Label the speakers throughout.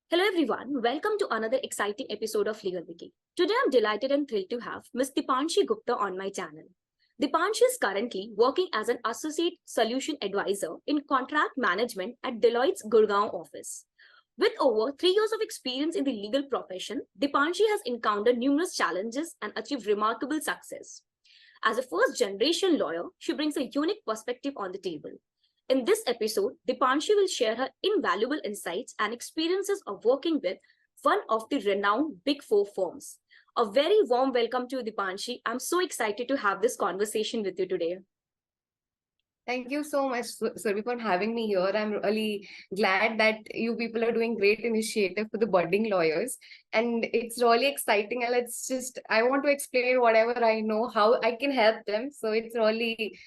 Speaker 1: Hello everyone, welcome to another exciting episode of LegalWiki. Today I'm delighted and thrilled to have Ms. Deepanshi Gupta on my channel. Deepanshi is currently working as an Associate Solution Advisor in Contract Management at Deloitte's Gurgaon office. With over 3 years of experience in the legal profession, Deepanshi has encountered numerous challenges and achieved remarkable success. As a first-generation lawyer, she brings a unique perspective on the table. In this episode, Deepanshi will share her invaluable insights and experiences of working with one of the renowned Big Four firms. A very warm welcome to you, Deepanshi. I'm so excited to have this conversation with you today.
Speaker 2: Thank you so much, Survi, for having me here. I'm really glad that you people are doing great initiative for the budding lawyers. And it's really exciting. And I want to explain whatever I know, how I can help them. So it's really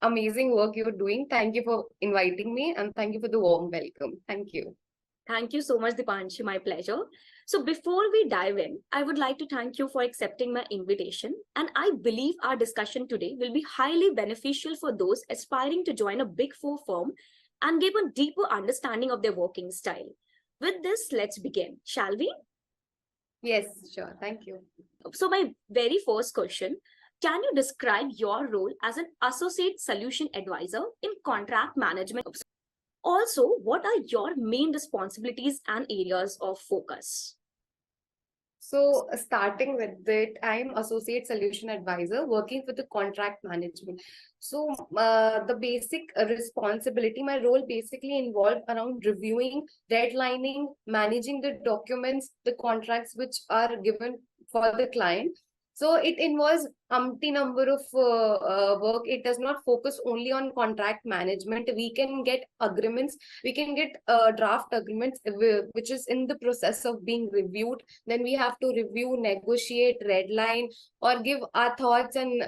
Speaker 2: amazing work you're doing. Thank you for inviting me and thank you for the warm welcome. Thank you.
Speaker 1: Thank you so much, Deepanshi. My pleasure. So before we dive in, I would like to thank you for accepting my invitation. And I believe our discussion today will be highly beneficial for those aspiring to join a Big Four firm and gain a deeper understanding of their working style. With this, let's begin, shall we?
Speaker 2: Yes, sure. Thank you.
Speaker 1: So my very first question, can you describe your role as an Associate Solution Advisor in Contract Management? Also, what are your main responsibilities and areas of focus?
Speaker 2: So starting with it, I'm Associate Solution Advisor working for the contract management. So the basic responsibility, my role basically involved around reviewing, redlining, managing the documents, the contracts which are given for the client. So it involves umpty number of work. It does not focus only on contract management. We can get agreements. We can get draft agreements, which is in the process of being reviewed. Then we have to review, negotiate, redline, or give our thoughts and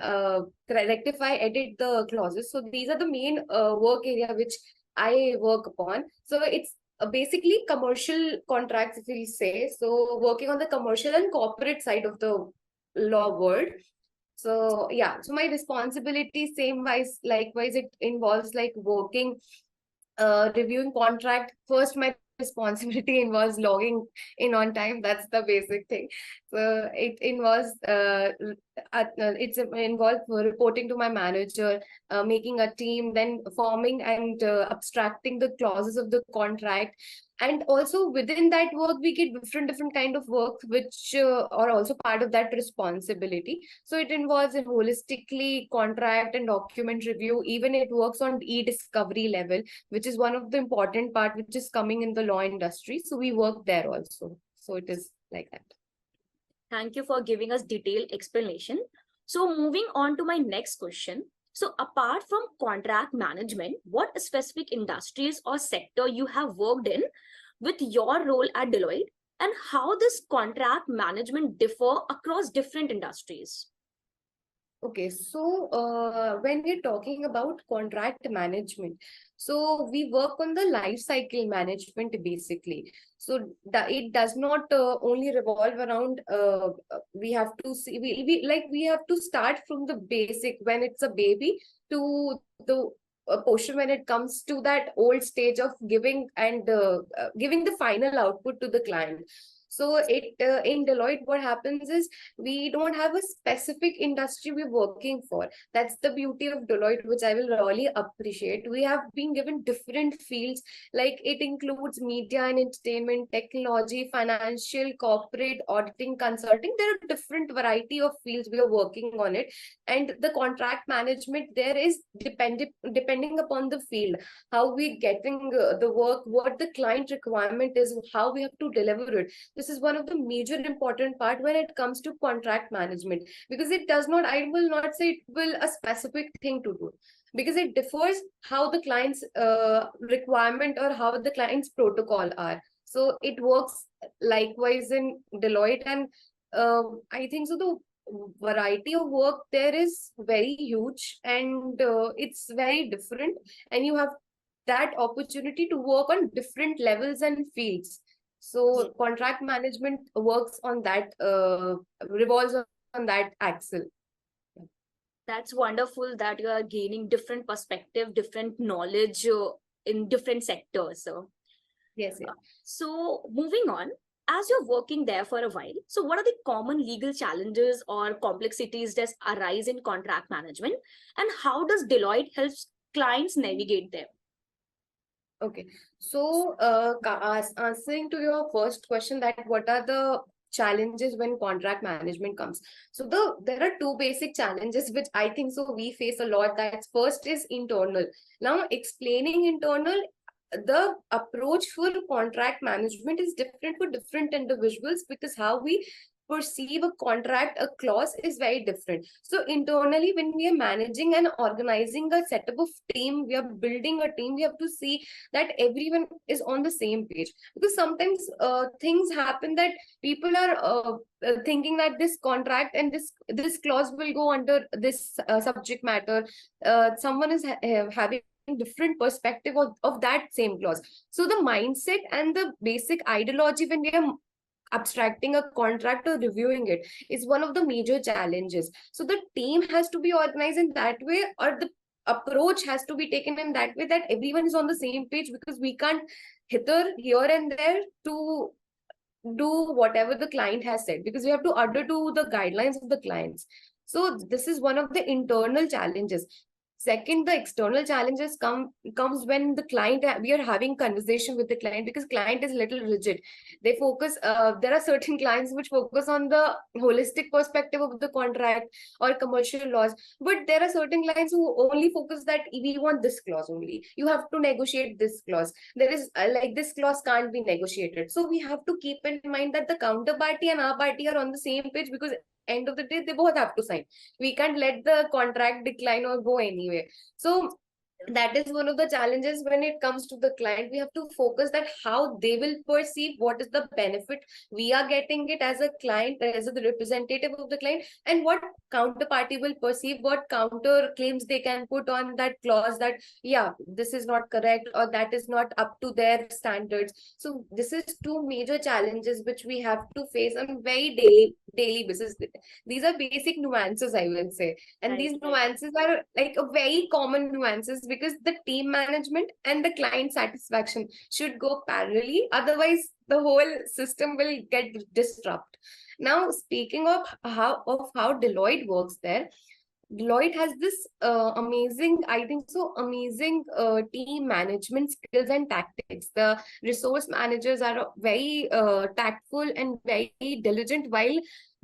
Speaker 2: rectify, edit the clauses. So these are the main work area which I work upon. So it's basically commercial contracts, if we say. So working on the commercial and corporate side of the law world. So yeah, so my responsibility likewise it involves like working, reviewing contract. First, my responsibility involves logging in on time. That's the basic thing. So it involves it's involved reporting to my manager, making a team, then forming and abstracting the clauses of the contract. And also within that work, we get different kind of work which are also part of that responsibility. So it involves a holistically contract and document review. Even it works on e-discovery level, which is one of the important part which is coming in the law industry. So we work there also. So it is like that.
Speaker 1: Thank you for giving us detailed explanation. So moving on to my next question. So apart from contract management, what specific industries or sector you have worked in with your role at Deloitte, and how this contract management differ across different industries?
Speaker 2: Okay, so when we're talking about contract management, so we work on the life cycle management basically. So it does not only revolve around we have to see we have to start from the basic when it's a baby to the portion when it comes to that old stage of giving and giving the final output to the client. So in Deloitte, what happens is we don't have a specific industry we're working for. That's the beauty of Deloitte, which I will really appreciate. We have been given different fields, like it includes media and entertainment, technology, financial, corporate, auditing, consulting. There are different variety of fields we are working on it. And the contract management there is depending upon the field, how we getting the work, what the client requirement is, how we have to deliver it. This is one of the major important part when it comes to contract management, because it does not, I will not say it will a specific thing to do, because it differs how the client's requirement or how the client's protocol are. So it works likewise in Deloitte, and I think so the variety of work there is very huge, and it's very different, and you have that opportunity to work on different levels and fields. So contract management works on that, revolves on that axle.
Speaker 1: That's wonderful that you are gaining different perspective, different knowledge in different sectors.
Speaker 2: Yes, yes.
Speaker 1: So moving on, as you're working there for a while, so what are the common legal challenges or complexities that arise in contract management, and how does Deloitte helps clients navigate them?
Speaker 2: Okay. So, answering to your first question, that what are the challenges when contract management comes? So there are two basic challenges which I think so we face a lot. That's first is internal. Now, explaining internal, the approach for contract management is different for different individuals, because how we perceive a contract, a clause is very different. So internally, when we are managing and organizing a setup of team, we are building a team, we have to see that everyone is on the same page, because sometimes things happen that people are thinking that this contract and this clause will go under this subject matter. Someone is having different perspective of that same clause. So the mindset and the basic ideology when we are abstracting a contract or reviewing it is one of the major challenges. So the team has to be organized in that way, or the approach has to be taken in that way, that everyone is on the same page, because we can't hither here and there to do whatever the client has said, because we have to adhere to the guidelines of the clients. So this is one of the internal challenges. Second, the external challenges comes when the client, we are having conversation with the client, because client is little rigid. They focus, there are certain clients which focus on the holistic perspective of the contract or commercial laws, but there are certain clients who only focus that we want this clause only, you have to negotiate this clause, there is like this clause can't be negotiated. So we have to keep in mind that the counterparty and our party are on the same page, because end of the day they both have to sign. We can't let the contract decline or go anyway. So that is one of the challenges when it comes to the client. We have to focus that how they will perceive what is the benefit we are getting it as a client, as the representative of the client, and what counterparty will perceive, what counter claims they can put on that clause, that yeah, this is not correct or that is not up to their standards. So this is two major challenges which we have to face on very daily basis. These are basic nuances, I will say, and
Speaker 1: Right,
Speaker 2: these
Speaker 1: right.
Speaker 2: nuances are like a very common nuances, because the team management and the client satisfaction should go parallelly, otherwise the whole system will get disrupted. Now, speaking of how Deloitte works there, Deloitte has this amazing, I think so, amazing team management skills and tactics. The resource managers are very tactful and very diligent while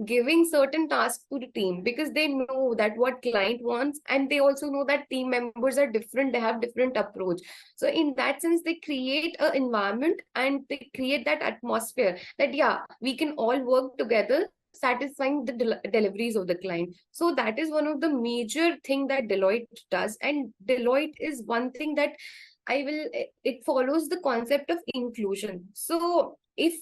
Speaker 2: giving certain tasks to the team, because they know that what client wants, and they also know that team members are different, they have different approach. So in that sense, they create an environment and they create that atmosphere that yeah, we can all work together, satisfying the deliveries of the client. So that is one of the major thing that Deloitte does. And Deloitte is one thing that it follows the concept of inclusion. So if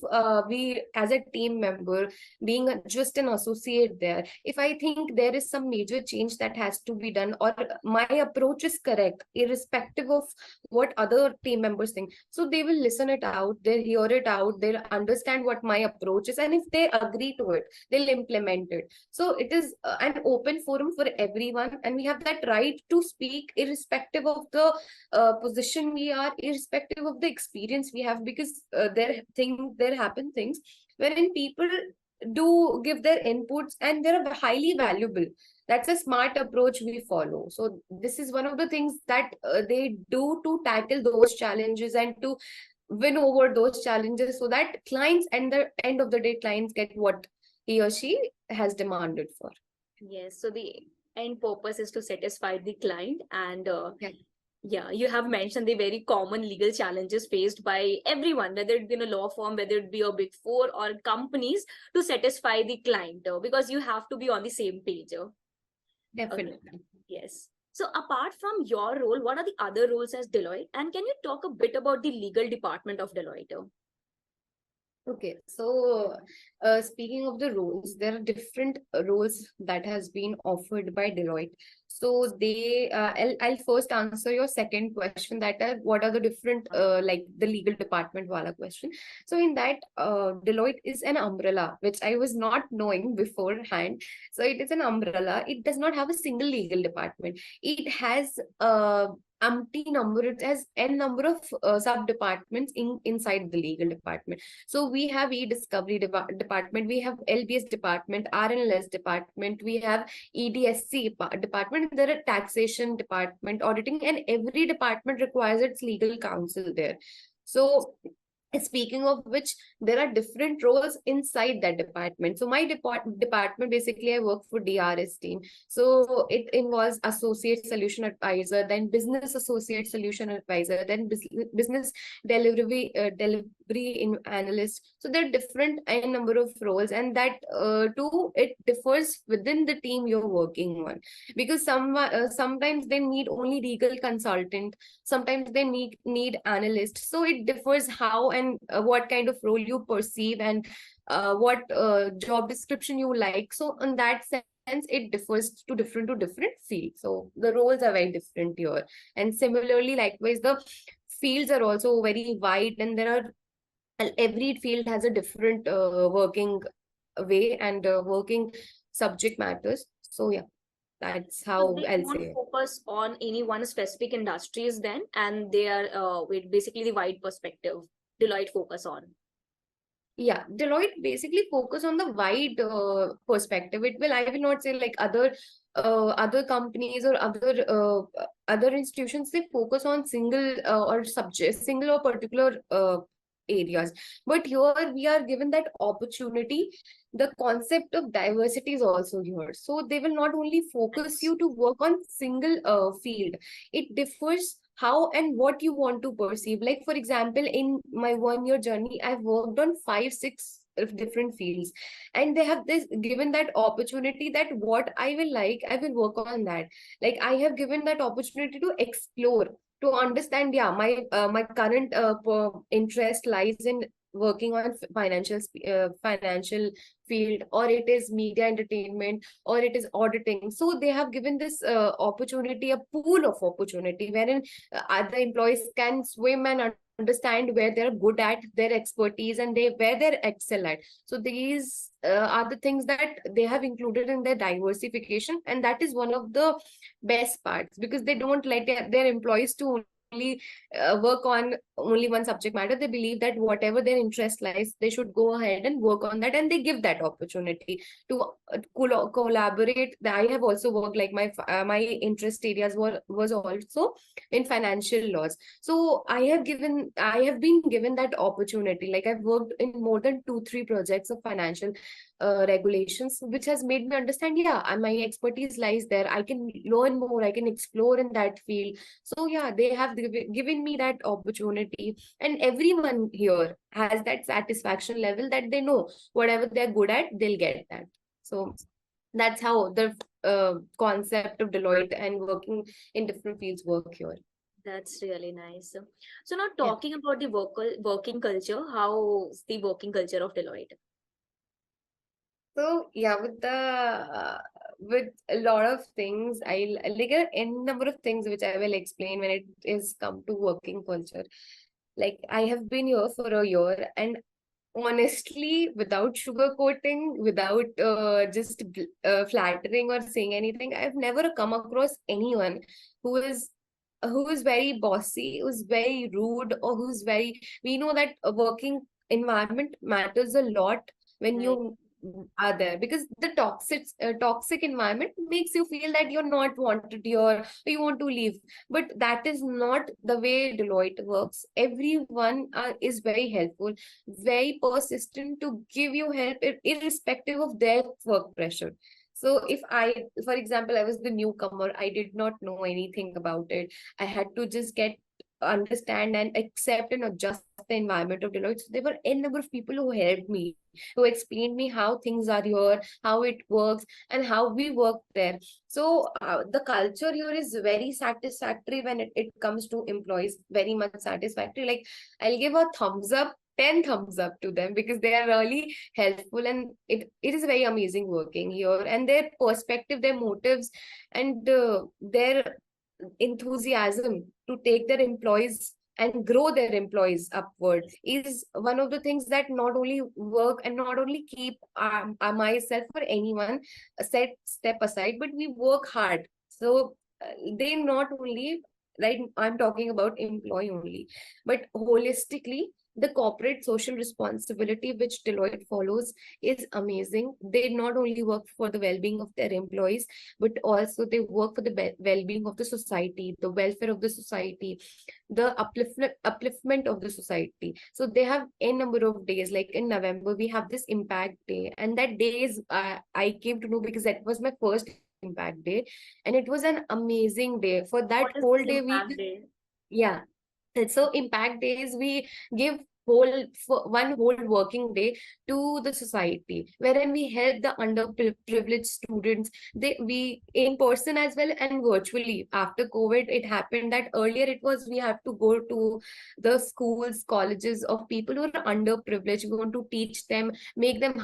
Speaker 2: we as a team member, being just an associate there, if I think there is some major change that has to be done, or my approach is correct irrespective of what other team members think, so they will listen it out, they'll hear it out, they'll understand what my approach is, and if they agree to it, they'll implement it. So it is an open forum for everyone, and we have that right to speak irrespective of the position we are, irrespective of the experience we have, because there happen things wherein people do give their inputs and they're highly valuable. That's a smart approach we follow. So this is one of the things that they do to tackle those challenges and to win over those challenges, so that clients, and the end of the day, clients get what he or she has demanded for.
Speaker 1: Yes, so the end purpose is to satisfy the client, and
Speaker 2: Yeah,
Speaker 1: yeah, you have mentioned the very common legal challenges faced by everyone, whether it be in a law firm, whether it be a big four or companies, to satisfy the client, because you have to be on the same page. Okay.
Speaker 2: definitely.
Speaker 1: Yes. So apart from your role, what are the other roles as Deloitte? And can you talk a bit about the legal department of Deloitte?
Speaker 2: Okay, so speaking of the roles, there are different roles that has been offered by Deloitte. So I'll first answer your second question, that is what are the different like the legal department wala question. So in that, Deloitte is an umbrella, which I was not knowing beforehand. So it is an umbrella. It does not have a single legal department. It has umpty number. It has n number of sub departments inside the legal department. So we have e-discovery department, we have LBS department, RNLS department, we have EDSC department, there are taxation department, auditing, and every department requires its legal counsel there. So speaking of which, there are different roles inside that department. So my department, basically I work for DRS team. So it involves associate solution advisor, then business associate solution advisor, then business delivery analyst. So there are different n number of roles, and that too, it differs within the team you're working on, because sometimes they need only legal consultant, sometimes they need analyst. So it differs how and what kind of role you perceive, and what job description you like. So in that sense, it differs to different fields. So the roles are very different here. And similarly, likewise, the fields are also very wide, and there are, and every field has a different working way and working subject matters. So yeah, that's
Speaker 1: So
Speaker 2: how
Speaker 1: they
Speaker 2: I'll
Speaker 1: don't
Speaker 2: say.
Speaker 1: focus on any one specific industries then, and they are with basically the wide perspective Deloitte focus on.
Speaker 2: Yeah, Deloitte basically focus on the wide perspective. I will not say like other companies or other institutions, they focus on single or subject, single or particular areas. But here we are given that opportunity. The concept of diversity is also here. So they will not only focus
Speaker 1: Nice.
Speaker 2: you to work on single field. It differs how and what you want to perceive. Like, for example, in my 1 year journey, I've worked on 5 6 of different fields, and they have this given that opportunity that what I will like, I will work on that. Like, I have given that opportunity to explore, to understand. Yeah, my current interest lies in working on financial field, or it is media entertainment, or it is auditing. So they have given this opportunity, a pool of opportunity, wherein other employees can swim and understand where they're good at, their expertise, and where they're excel at. So these are the things that they have included in their diversification, and that is one of the best parts, because they don't let their employees to only work on only one subject matter. They believe that whatever their interest lies, they should go ahead and work on that, and they give that opportunity to collaborate. I have also worked, like my interest areas was also in financial laws. So I have been given that opportunity. Like, I've worked in more than 2 3 projects of financial regulations, which has made me understand, yeah, my expertise lies there. I can learn more, I can explore in that field. So yeah, they have given me that opportunity, and everyone here has that satisfaction level that they know whatever they're good at, they'll get that. So that's how the concept of Deloitte and working in different fields work here.
Speaker 1: That's really nice. So now
Speaker 2: Yeah.
Speaker 1: talking about the working culture, how's the working culture of Deloitte?
Speaker 2: So yeah, with a lot of things, I like a n number of things which I will explain when it is come to working culture. Like, I have been here for a year, and honestly, without sugarcoating, without just flattering or saying anything, I've never come across anyone who is very bossy, who's very rude, or who's very. We know that a working environment matters a lot when
Speaker 1: Right.
Speaker 2: you are there, because the toxic environment makes you feel that you're not wanted here, or you want to leave. But that is not the way Deloitte works. Everyone is very helpful, very persistent to give you help, irrespective of their work pressure. So if for example, I was the newcomer, I did not know anything about it. I had to just understand and accept and adjust the environment of Deloitte. So there were n number of people who helped me, who explained me how things are here, how it works, and how we work there. So the culture here is very satisfactory when it comes to employees, very much satisfactory. Like, I'll give a thumbs up 10 thumbs up to them, because they are really helpful, and it is very amazing working here. And their perspective, their motives, and their enthusiasm to take their employees and grow their employees upward is one of the things that not only work and not only keep myself or anyone set step aside, but we work hard. So they not only, right, I'm talking about employee only, but holistically the corporate social responsibility which Deloitte follows is amazing. They not only work for the well-being of their employees, but also they work for the well-being of the society, the welfare of the society, the upliftment of the society. So they have a number of days, like in November we have this impact day, and that day is I came to know because that was my first impact day, and it was an amazing day. For that
Speaker 1: What is
Speaker 2: whole
Speaker 1: this
Speaker 2: day we
Speaker 1: impact day?
Speaker 2: yeah. And so impact days, we give whole for one whole working day to the society, wherein we help the underprivileged students. We in person as well and virtually. After COVID, it happened that earlier it was we have to go to the schools, colleges of people who are underprivileged. We want to teach them, make them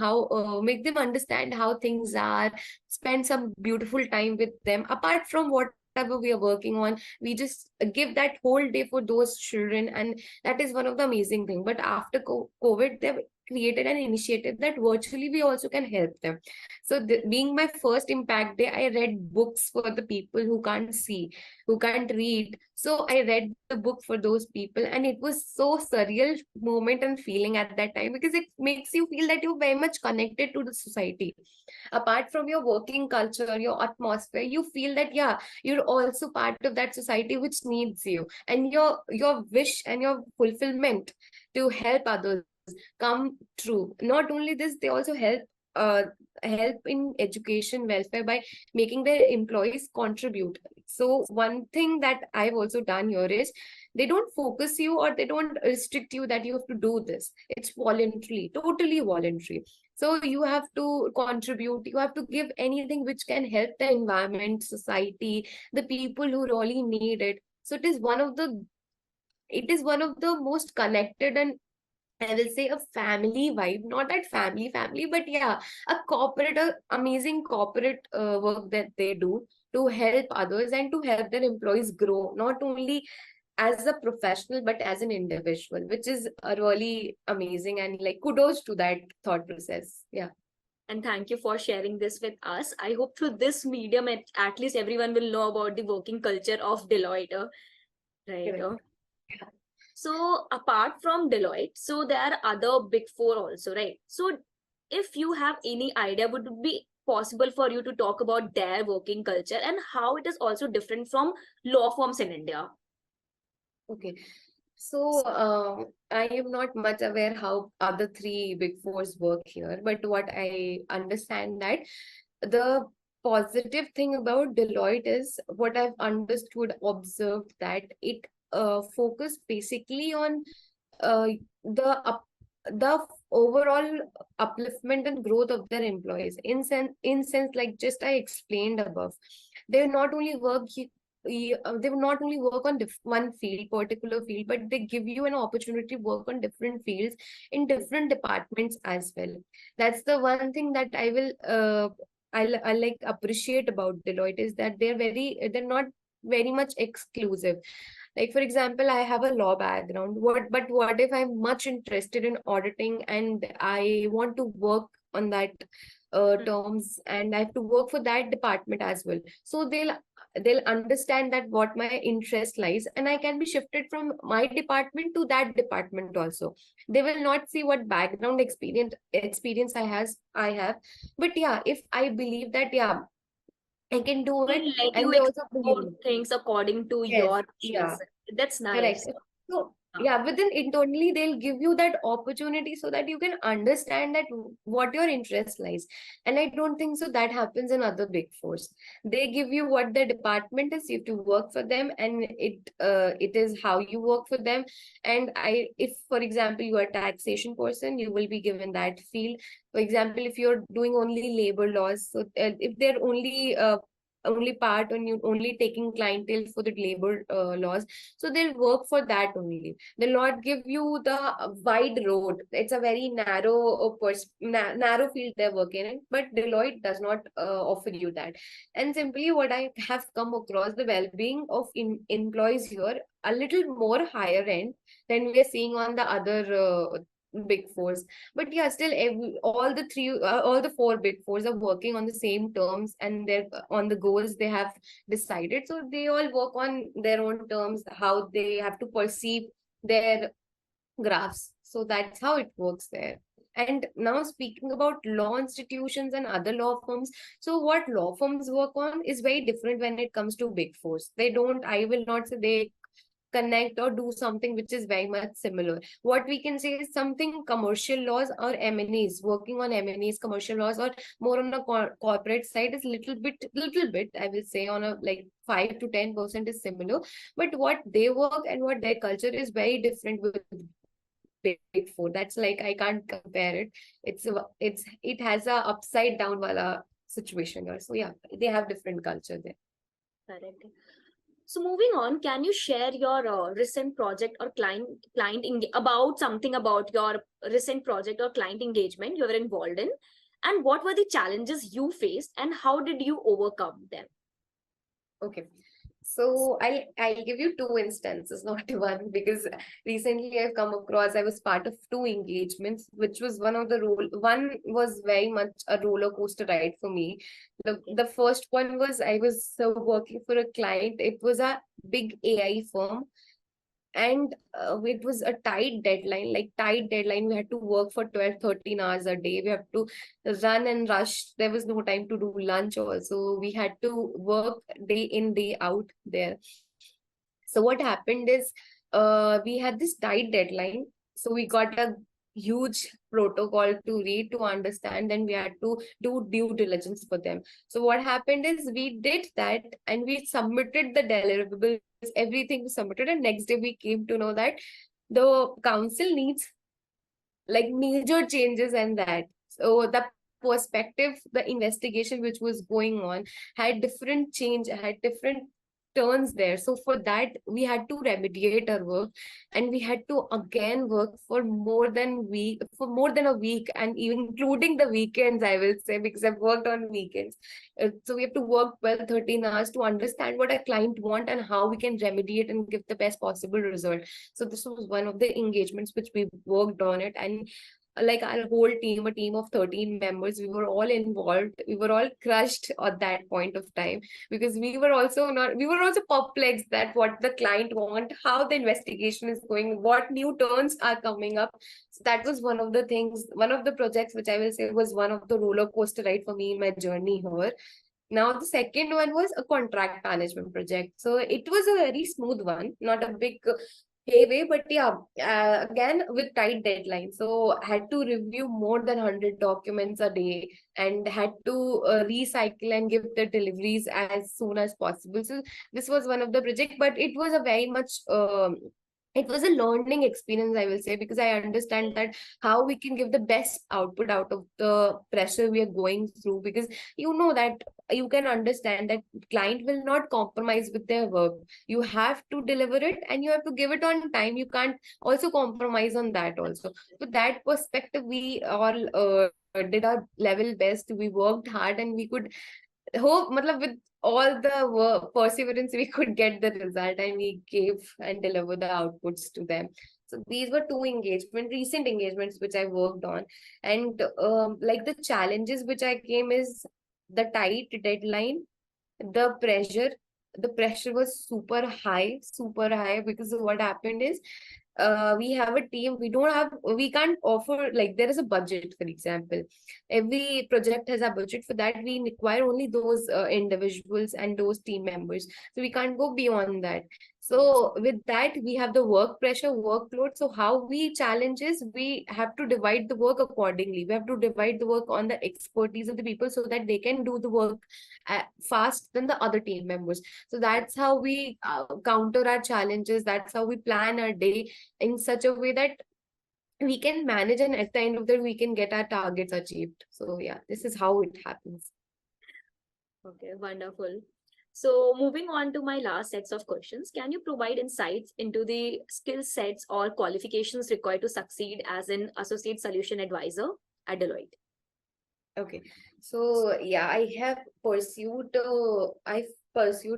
Speaker 2: understand how things are, spend some beautiful time with them. Apart from whatever we are working on, we just give that whole day for those children, and that is one of the amazing thing. But after COVID, they've created an initiative that virtually we also can help them. So being my first impact day, I read books for the people who can't see, who can't read. So I read the book for those people, and it was so surreal moment and feeling at that time, because it makes you feel that you're very much connected to the society. Apart from your working culture, your atmosphere, you feel that yeah, you're also part of that society which needs you, and your wish and your fulfillment to help others come true. Not only this, they also uh help in education welfare by making their employees contribute. So one thing that I've also done here is they don't focus you or they don't restrict you that you have to do this. It's voluntary, totally voluntary. So you have to contribute, you have to give anything which can help the environment, society, the people who really need it. So it is one of the most connected, and I will say a family vibe, not that family, but yeah, a amazing corporate work that they do to help others and to help their employees grow, not only as a professional, but as an individual, which is really amazing, and like kudos to that thought process. Yeah.
Speaker 1: And thank you for sharing this with us. I hope through this medium, at least everyone will know about the working culture of Deloitte, right?
Speaker 2: Correct.
Speaker 1: So apart from Deloitte, so there are other big four also, right? So if you have any idea, would it be possible for you to talk about their working culture and how it is also different from law firms in India?
Speaker 2: Okay. So I am not much aware how other three big fours work here, but what I understand that the positive thing about Deloitte is what I've understood, observed, that it focused basically on uh, the up, the overall upliftment and growth of their employees. In sense like just I explained above, they not only they will not only work on one field, particular field, but they give you an opportunity to work on different fields in different departments as well. That's the one thing that I like appreciate about Deloitte, is that they're not very much exclusive. Like for example, I have a law background. What if I'm much interested in auditing and I want to work on that terms, and I have to work for that department as well. So they'll understand that what my interest lies, and I can be shifted from my department to that department also. They will not see what background experience I have, but yeah, if I believe that yeah, I can do it,
Speaker 1: They'll let you
Speaker 2: and they also
Speaker 1: explore
Speaker 2: believe.
Speaker 1: things according to
Speaker 2: Yes,
Speaker 1: your
Speaker 2: yeah,
Speaker 1: wishes. That's
Speaker 2: correct.
Speaker 1: nice.
Speaker 2: So yeah, within internally they'll give you that opportunity so that you can understand that what your interest lies. And I don't think so that happens in other big fours. They give you what the department is, you have to work for them, and it is how you work for them. And if for example you are a taxation person, you will be given that field. For example, if you're doing only labor laws, so if they're only only part on you only taking clientele for the labor laws. So they'll work for that only. They'll not give you the wide road. It's a very narrow narrow field they're working in, but Deloitte does not offer you that. And simply what I have come across, the well-being of employees here a little more higher end than we are seeing on the other big fours. But yeah, still all the four big fours are working on the same terms, and they're on the goals they have decided. So they all work on their own terms, how they have to perceive their graphs. So that's how it works there. And now speaking about law institutions and other law firms, so what law firms work on is very different when it comes to big fours. They don't, I will not say they connect or do something which is very much similar. What we can say is something commercial laws or M&As, working on M&As, commercial laws, or more on the corporate side is little bit, I will say on a like 5 to 10% is similar. But what they work and what their culture is very different with big four. That's like, I can't compare it. It has a upside down wala situation here. So yeah, they have different culture there.
Speaker 1: Correct. So moving on, can you share your recent project or about something about your recent project or client engagement you were involved in, and what were the challenges you faced and how did you overcome them?
Speaker 2: Okay. So I'll give you two instances, not one, because recently I've come across, I was part of two engagements, which was one was very much a roller coaster ride for me. The first one was I was working for a client. It was a big AI firm, and it was a tight deadline. We had to work for 12-13 hours a day. We have to run and rush. There was no time to do lunch also. We had to work day in, day out there. So what happened is, we had this tight deadline. So we got a huge protocol to read, to understand, and we had to do due diligence for them. So what happened is we did that and we submitted the deliverables, everything was submitted, and next day we came to know that the council needs like major changes and that. So the perspective, the investigation which was going on had different change, had different turns there. So for that, we had to remediate our work, and we had to again work for more than a week, and even including the weekends, I will say, because I've worked on weekends. So we have to work 12, 13 hours to understand what a client want and how we can remediate and give the best possible result. So this was one of the engagements which we worked on it. And like our whole team, a team of 13 members, we were all involved. We were all crushed at that point of time, because we were also perplexed that what the client want, how the investigation is going, what new turns are coming up. So that was one of the things, one of the projects which I will say was one of the roller coaster ride for me in my journey here. Now, the second one was a contract management project. So it was a very smooth one, not a big heavy, but yeah, again with tight deadlines. So had to review more than 100 documents a day, and had to recycle and give the deliveries as soon as possible. So this was one of the project, but it was a very much it was a learning experience, I will say, because I understand that how we can give the best output out of the pressure we are going through, because you know that you can understand that client will not compromise with their work. You have to deliver it and you have to give it on time. You can't also compromise on that also. So that perspective, we all did our level best. We worked hard, and we could hope, matlab, with all the perseverance, we could get the result, and we gave and deliver the outputs to them. So these were two recent engagements which I worked on. And like the challenges which I came is the tight deadline, the pressure was super high, because what happened is, we have a team, we can't offer, like, there is a budget, for example. Every project has a budget. For that, we require only those individuals and those team members. So we can't go beyond that. So with that, we have the work pressure, workload. So how we challenge is, we have to divide the work accordingly. We have to divide the work on the expertise of the people, so that they can do the work fast than the other team members. So that's how we counter our challenges. That's how we plan our day in such a way that we can manage, and at the end of the day, we can get our targets achieved. So yeah, this is how it happens.
Speaker 1: Okay, wonderful. So, moving on to my last sets of questions, can you provide insights into the skill sets or qualifications required to succeed as an associate solution advisor at Deloitte?
Speaker 2: Okay, so yeah, I've pursued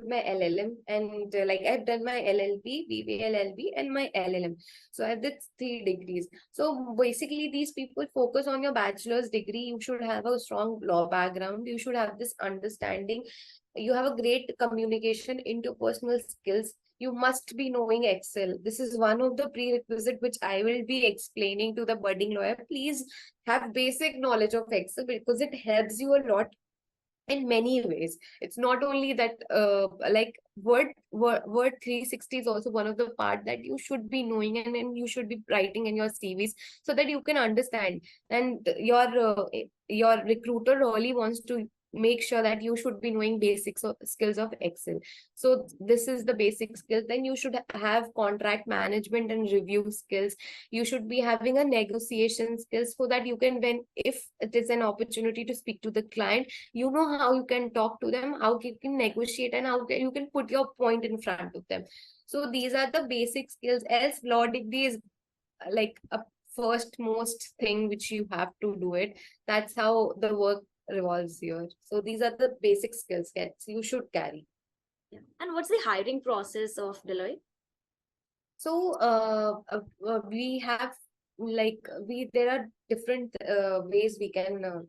Speaker 2: my LLM, and like I've done my LLB, BBLLB, and my LLM. So I did 3 degrees. So basically, these people focus on your bachelor's degree. You should have a strong law background. You should have this understanding. You have a great communication, interpersonal skills. You must be knowing Excel. This is one of the prerequisite which I will be explaining to the budding lawyer. Please have basic knowledge of Excel because it helps you a lot in many ways. It's not only that like word 360 is also one of the part that you should be knowing, and you should be writing in your CVs so that you can understand. And your recruiter really wants to make sure that you should be knowing basics of skills of Excel. So this is the basic skills. Then you should have contract management and review skills. You should be having a negotiation skills so that you can, when if it is an opportunity to speak to the client, you know how you can talk to them, how you can negotiate, and you can put your point in front of them. So these are the basic skills. Else law degree is like a first most thing which you have to do it. That's how the work revolves here. So these are the basic skills that you should carry.
Speaker 1: Yeah. And what's the hiring process of Deloitte?
Speaker 2: So we have like we there are different ways we can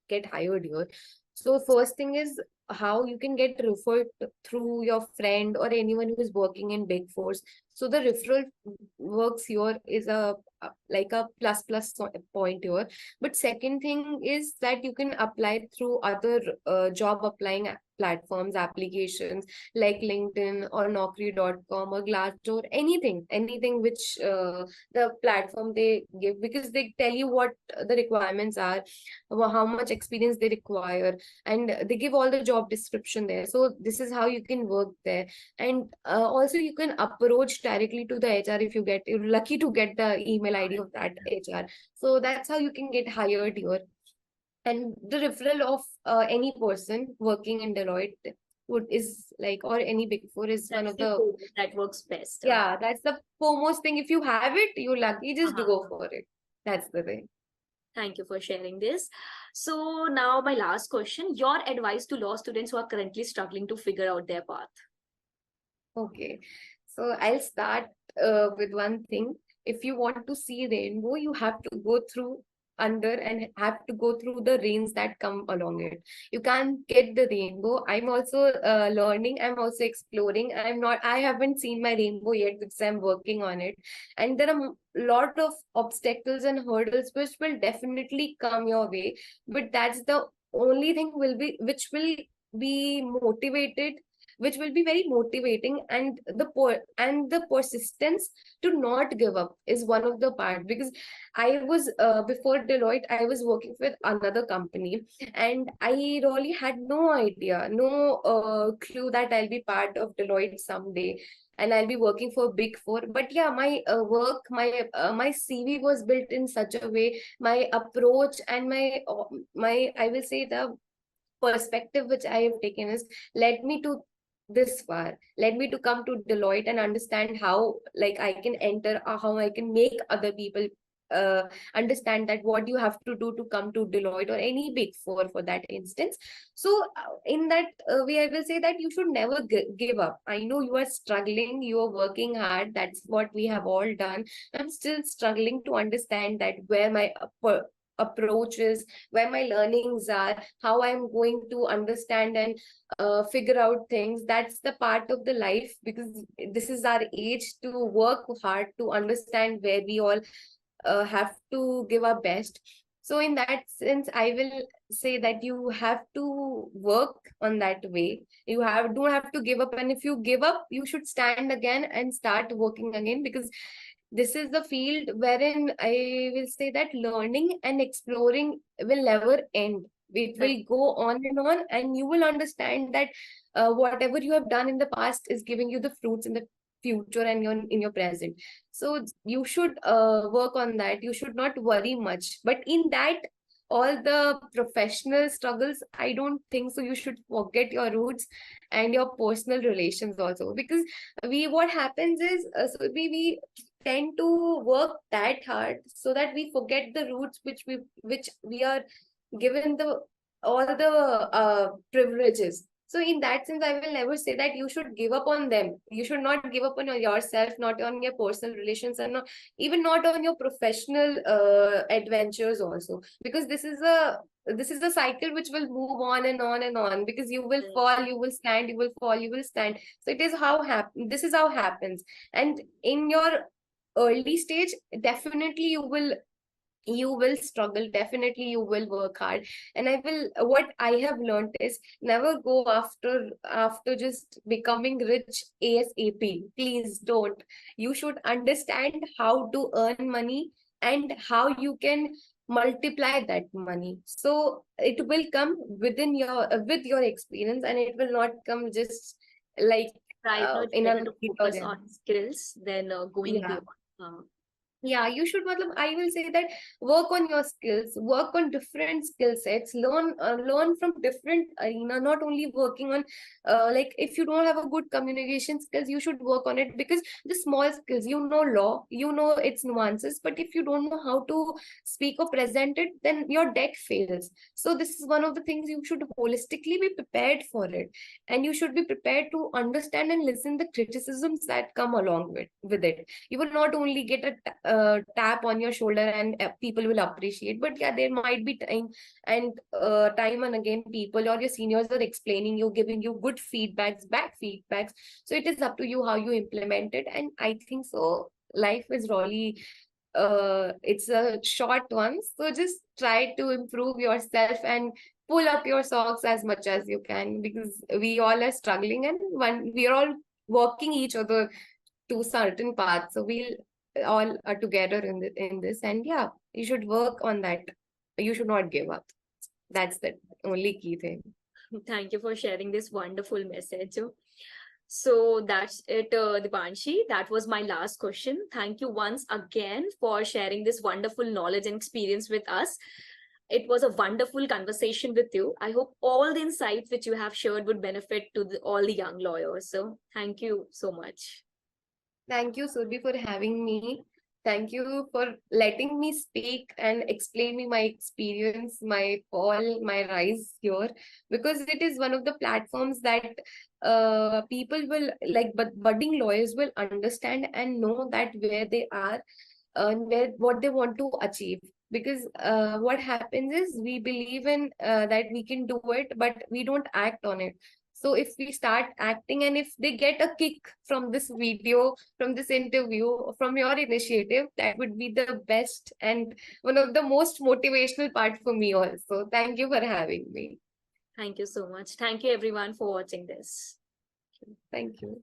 Speaker 2: get hired here. So first thing is how you can get referred through your friend or anyone who is working in Big Fours. So the referral works here is like a plus point here. But second thing is that you can apply through other job applying platforms, applications like LinkedIn or Naukri.com or Glassdoor, anything which the platform they give, because they tell you what the requirements are, how much experience they require, and they give all the job description there. So this is how you can work there. And also you can approach directly to the HR if you're lucky to get the email ID of that HR. So that's how you can get hired here. And the referral of any person working in Deloitte would is like, or any Big Four is one
Speaker 1: That's
Speaker 2: of
Speaker 1: the
Speaker 2: the,
Speaker 1: code that works best.
Speaker 2: yeah, that's the foremost thing. If you have it, you're lucky, just
Speaker 1: Uh-huh.
Speaker 2: go for it. That's the thing.
Speaker 1: Thank you for sharing this. So now my last question, your advice to law students who are currently struggling to figure out their path.
Speaker 2: Okay, so I'll start with one thing. If you want to see rainbow, you have to go through under and have to go through the rains that come along it. You can't get the rainbow. I'm also learning. I'm also exploring. I haven't seen my rainbow yet because I'm working on it. And there are a lot of obstacles and hurdles which will definitely come your way. But that's the only thing which will be motivated, which will be very motivating. And the persistence to not give up is one of the part. Because I was before Deloitte, I was working with another company, and I really had no idea, no clue that I'll be part of Deloitte someday and I'll be working for Big Four. But yeah, my work, my CV was built in such a way, my approach and my I will say the perspective which I have taken is led me to this far, led me to come to Deloitte and understand how like I can enter, how I can make other people uh, understand that what you have to do to come to Deloitte or any Big Four for that instance. So in that way, I will say that you should never give up. I know you are struggling, you are working hard. That's what we have all done. I'm still struggling to understand that where my approach is, where my learnings are, how I'm going to understand and figure out things. That's the part of the life, because this is our age to work hard to understand where we all have to give our best. So in that sense, I will say that you have to work on that way. You don't have to give up, and if you give up, you should stand again and start working again, because this is the field wherein I will say that learning and exploring will never end. It will go on, and you will understand that whatever you have done in the past is giving you the fruits in the future and in your present. So you should work on that. You should not worry much. But in that all the professional struggles, I don't think so. You should forget your roots and your personal relations also, because what happens is, we tend to work that hard so that we forget the roots which we are given the all the privileges. So in that sense, I will never say that you should give up on them. You should not give up on yourself, not on your personal relations, and even not on your professional adventures also, because this is a cycle which will move on and on and on, because you will fall, you will stand, you will fall, you will stand. So this is how happens. And in your early stage, definitely you will struggle, definitely you will work hard. And what I have learned is, never go after just becoming rich ASAP. Please don't. You should understand how to earn money and how you can multiply that money. So it will come with your experience, and it will not come just like
Speaker 1: Right now, it's
Speaker 2: in a
Speaker 1: better to
Speaker 2: night or
Speaker 1: focus on skills than going
Speaker 2: yeah.
Speaker 1: beyond. Uh,
Speaker 2: Yeah, you should, I will say that work on your skills, work on different skill sets, learn from different arena, not only working on, like if you don't have a good communication skills, you should work on it, because the small skills, law, its nuances, but if you don't know how to speak or present it, then your deck fails. So this is one of the things you should holistically be prepared for it, and you should be prepared to understand and listen the criticisms that come along with it. You will not only get a tap on your shoulder and people will appreciate, but yeah, there might be time and again people or your seniors are explaining you, giving you good feedbacks, bad feedbacks. So it is up to you how you implement it. And I think so life is really it's a short one, so just try to improve yourself and pull up your socks as much as you can, because we all are struggling, and we are all working each other to certain paths. So we'll all are together in this, and yeah, you should work on that. You should not give up. That's the only key thing.
Speaker 1: Thank you for sharing this wonderful message. So that's it, Deepanshi. That was my last question. Thank you once again for sharing this wonderful knowledge and experience with us. It was a wonderful conversation with you. I hope all the insights which you have shared would benefit to all the young lawyers. So thank you so much.
Speaker 2: Thank you, Surbi, for having me. Thank you for letting me speak and explain me my experience, my fall, my rise here, because it is one of the platforms that people will like, but budding lawyers will understand and know that where they are and what they want to achieve. Because what happens is, we believe in that we can do it, but we don't act on it. So if we start acting, and if they get a kick from this video, from this interview, from your initiative, that would be the best and one of the most motivational part for me also. Thank you for having me.
Speaker 1: Thank you so much. Thank you everyone for watching this.
Speaker 2: Thank you.